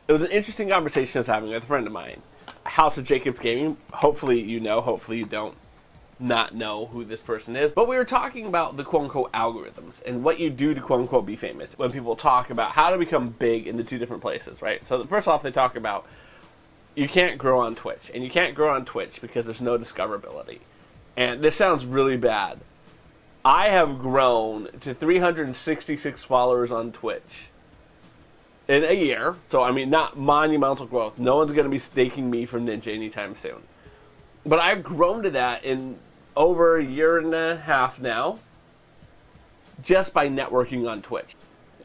It was an interesting conversation I was having with a friend of mine. House of Jacobs Gaming. Hopefully you know, hopefully you don't not know who this person is. But we were talking about the quote-unquote algorithms and what you do to quote-unquote be famous. When people talk about how to become big in the two different places, right? So first off, they talk about you can't grow on Twitch. And you can't grow on Twitch because there's no discoverability. And this sounds really bad. I have grown to 366 followers on Twitch in a year. So, I mean, not monumental growth. No one's going to be staking me from Ninja anytime soon. But I've grown to that in over a year and a half now just by networking on Twitch.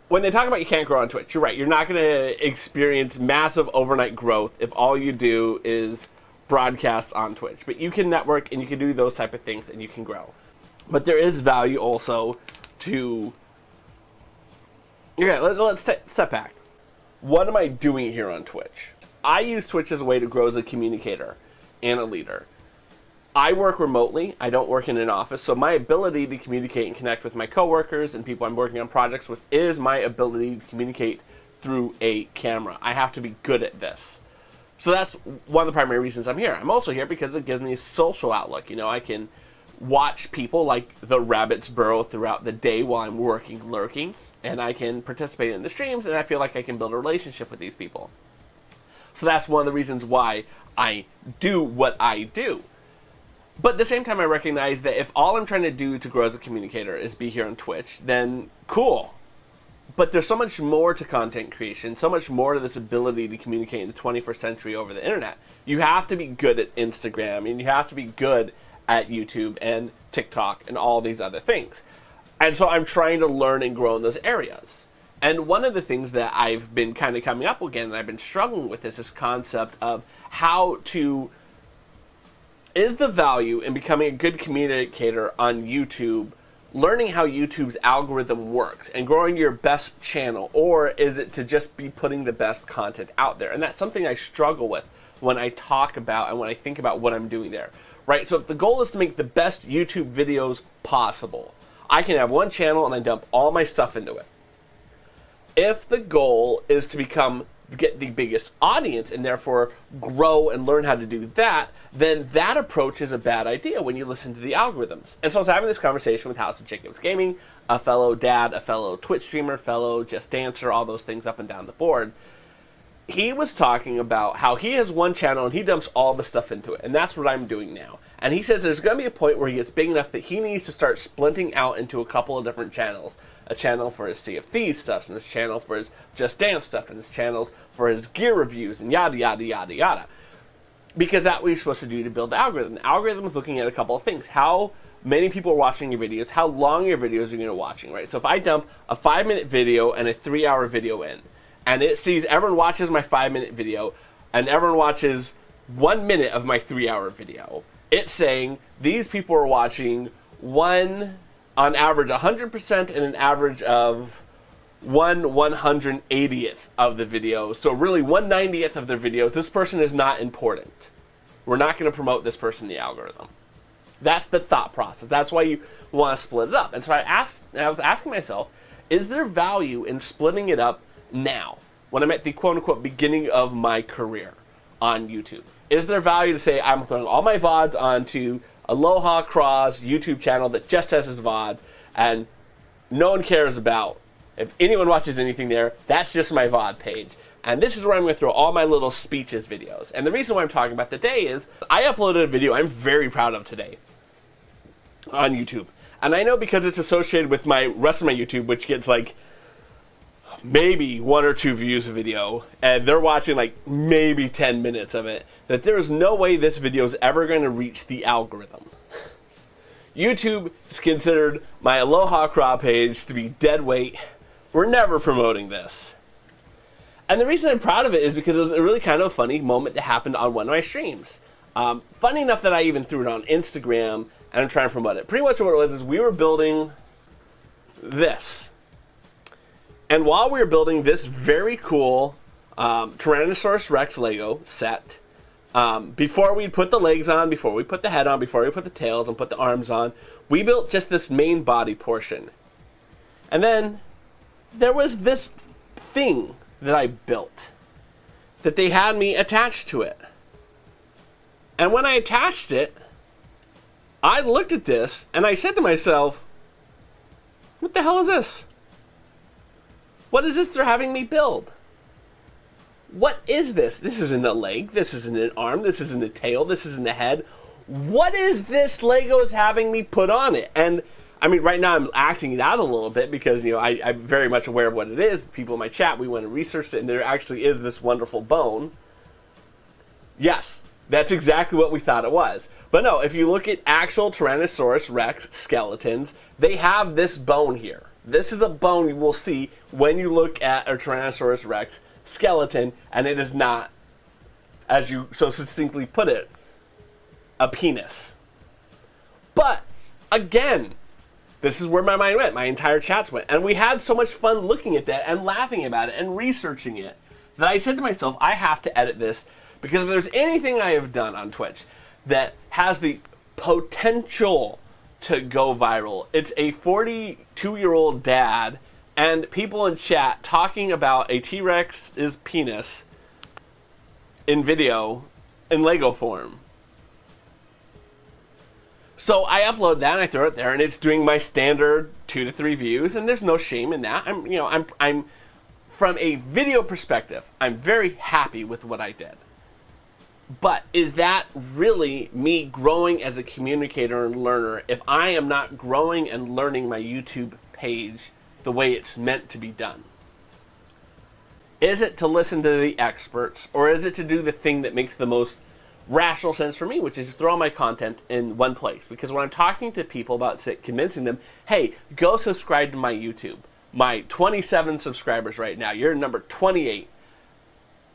When they talk about you can't grow on Twitch, you're right. You're not going to experience massive overnight growth if all you do is broadcast on Twitch. But you can network and you can do those type of things and you can grow. But there is value also to... Okay, let's step back. What am I doing here on Twitch? I use Twitch as a way to grow as a communicator and a leader. I work remotely. I don't work in an office, so my ability to communicate and connect with my coworkers and people I'm working on projects with is my ability to communicate through a camera. I have to be good at this. So that's one of the primary reasons I'm here. I'm also here because it gives me a social outlook. You know, I can watch people like the rabbits burrow throughout the day while I'm working, lurking, and I can participate in the streams, and I feel like I can build a relationship with these people. So that's one of the reasons why I do what I do. But at the same time, I recognize that if all I'm trying to do to grow as a communicator is be here on Twitch, then cool. But there's so much more to content creation, so much more to this ability to communicate in the 21st century over the internet. You have to be good at Instagram, and you have to be good at YouTube and TikTok and all these other things. And so I'm trying to learn and grow in those areas. And one of the things that I've been kind of coming up again and I've been struggling with is this concept of how to... Is the value in becoming a good communicator on YouTube learning how YouTube's algorithm works and growing your best channel, or is it to just be putting the best content out there? And that's something I struggle with when I talk about and when I think about what I'm doing there. Right? So if the goal is to make the best YouTube videos possible, I can have one channel and I dump all my stuff into it. If the goal is to get the biggest audience and therefore grow and learn how to do that, then that approach is a bad idea when you listen to the algorithms. And so I was having this conversation with House of Jacobs Gaming, a fellow dad, a fellow Twitch streamer, fellow Just Dancer, all those things up and down the board. He was talking about how he has one channel and he dumps all the stuff into it, and that's what I'm doing now. And he says there's going to be a point where he gets big enough that he needs to start splitting out into a couple of different channels. A channel for his Sea of Thieves stuff, and his channel for his Just Dance stuff, and his channels for his gear reviews, and yada, yada, yada, yada. Because that's what you're supposed to do to build the algorithm. The algorithm is looking at a couple of things. How many people are watching your videos, how long your videos are going to be watching, right? So if I dump a 5-minute video and a 3-hour video in, and it sees everyone watches my 5-minute video, and everyone watches 1 minute of my 3-hour video, it's saying these people are watching on average 100% and an average of 1/180th of the video. So really 1/90th of their videos, this person is not important. We're not going to promote this person in the algorithm. That's the thought process. That's why you want to split it up. And so I was asking myself, is there value in splitting it up now, when I'm at the quote-unquote beginning of my career on YouTube? Is there value to say I'm throwing all my VODs onto Aloha Craw's YouTube channel that just has his VODs, and no one cares about if anyone watches anything there? That's just my VOD page. And this is where I'm going to throw all my little speeches videos. And the reason why I'm talking about today is I uploaded a video I'm very proud of today on YouTube. And I know because it's associated with my rest of my YouTube, which gets like maybe 1 or 2 views a video, and they're watching like maybe 10 minutes of it, that there is no way this video is ever going to reach the algorithm. YouTube is considered my Aloha Craw page to be dead weight. We're never promoting this. And the reason I'm proud of it is because it was a really kind of funny moment that happened on one of my streams. Funny enough that I even threw it on Instagram and I'm trying to promote it. Pretty much what it was is we were building this. And while we were building this very cool Tyrannosaurus Rex Lego set, before we put the legs on, before we put the head on, before we put the tails and put the arms on, we built just this main body portion. And then there was this thing that I built. that they had me attached to it. And when I attached it, I looked at this and I said to myself, what the hell is this? What is this they're having me build? What is this? This isn't a leg. This isn't an arm. This isn't a tail. This isn't a head. What is this Lego is having me put on it? And I mean, right now I'm acting it out a little bit because, I'm very much aware of what it is. People in my chat, we went and researched it, and there actually is this wonderful bone. Yes, that's exactly what we thought it was. But no, if you look at actual Tyrannosaurus Rex skeletons, they have this bone here. This is a bone you will see when you look at a Tyrannosaurus Rex skeleton, and it is not, as you so succinctly put it, a penis. But, again, this is where my mind went. My entire chats went. And we had so much fun looking at that and laughing about it and researching it that I said to myself, I have to edit this, because if there's anything I have done on Twitch that has the potential to go viral, it's a 42-year-old dad and people in chat talking about a T-Rex's penis in video in Lego form. So I upload that and I throw it there, and it's doing my standard 2 to 3 views, and there's no shame in that. I'm from a video perspective, I'm very happy with what I did. But is that really me growing as a communicator and learner if I am not growing and learning my YouTube page the way it's meant to be done? Is it to listen to the experts, or is it to do the thing that makes the most rational sense for me, which is just throw all my content in one place? Because when I'm talking to people about convincing them, hey, go subscribe to my YouTube, my 27 subscribers right now, you're number 28.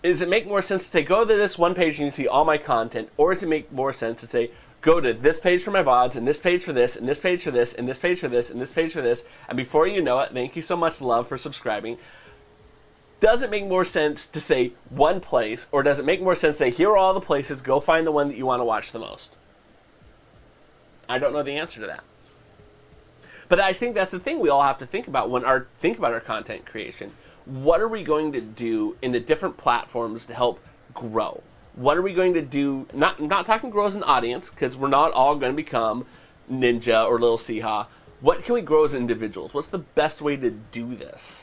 Does it make more sense to say, go to this one page and you can see all my content, or does it make more sense to say, go to this page for my VODs, and this page for this, and this page for this, and this page for this, and this page for this, and before you know it, thank you so much, love, for subscribing. Does it make more sense to say one place, or does it make more sense to say, here are all the places, go find the one that you want to watch the most? I don't know the answer to that. But I think that's the thing we all have to think about when think about our content creation. What are we going to do in the different platforms to help grow? What are we going to do? I'm not talking grow as an audience, because we're not all going to become Ninja or Little Seehaw. What can we grow as individuals? What's the best way to do this?